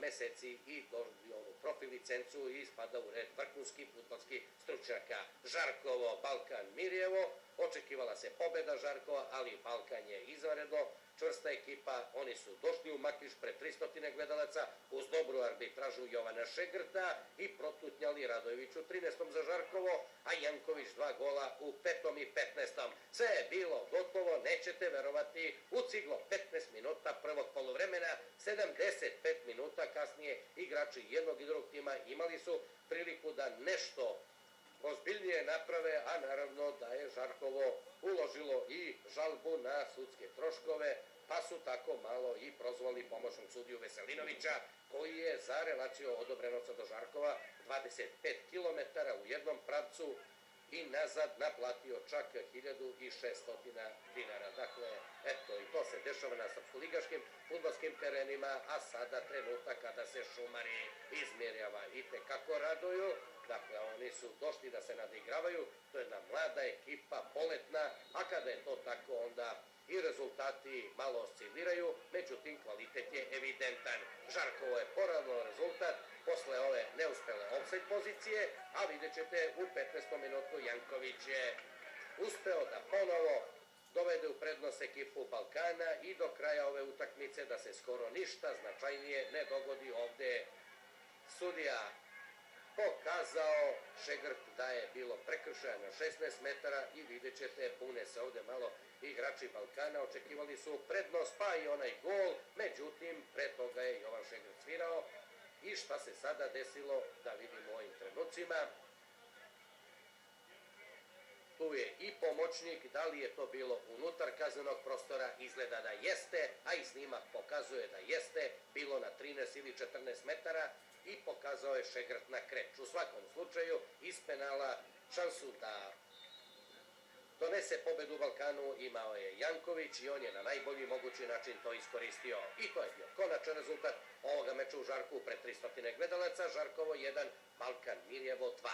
meseci i dobio onu profil licencu i spada u red vrhunskih fudbalskih stručnjaka. Žarkovo, Balkan, Mirjevo, očekivala se pobeda Žarkova, ali Balkan je izvanredno čvrsta ekipa, oni su došli u Makiš pred 300 gledalaca uz dobru arbitražu Jovana Šegrta i protutnjali Radojeviću 13. za Žarkovo, a Janković 2 gola u 5. i 15. Sve je bilo gotovo, nećete verovati, u ciglo 15 minuta prvog poluvremena, 75 minuta kasnije igrači jednog i drugog tima imali su priliku da nešto ozbiljnije naprave, a naravno da je Žarkovo uložilo i žalbu na sudske troškove, pa su tako malo i prozvali pomoćnog sudiju Veselinovića, koji je za relaciju Odobrenovca do Žarkova 25 km u jednom pravcu i nazad naplatio čak 1600 dinara. Dakle, eto, i to se dešava na srpskoligaškim fudbalskim terenima, a sada trenutak kada se šumari izmjerjava i tekako raduju. Dakle, oni su došli da se nadigravaju, to je jedna mlada ekipa, poletna, a kada je to tako, onda i rezultati malo osciliraju, međutim, kvalitet je evidentan. Žarkovo je poravnalo rezultat posle ove neuspele ofsajd pozicije, a vidjet ćete u 15. minutu Janković je uspeo da ponovo dovede u prednost ekipu Balkana i do kraja ove utakmice da se skoro ništa značajnije ne dogodi. Ovde sudija pokazao Šegrt da je bilo prekršaja na 16 metara i vidjet ćete, bune se ovde malo igrači Balkana, očekivali su prednost pa i onaj gol, međutim pre toga je Jovan Šegrt svirao i šta se sada desilo da vidimo u ovim trenucima. Tu je i pomoćnik, da li je to bilo unutar kaznenog prostora, izgleda da jeste, a i snimak pokazuje da jeste, bilo na 13 ili 14 metara i pokazao je Šegrt na kreč. U svakom slučaju, iz penala šansu da donese pobedu Balkanu imao je Janković i on je na najbolji mogući način to iskoristio. I to je bio konačan rezultat ovoga meča u Žarku pred 300 gledalaca. Žarkovo 1, Balkan Mirjevo 2.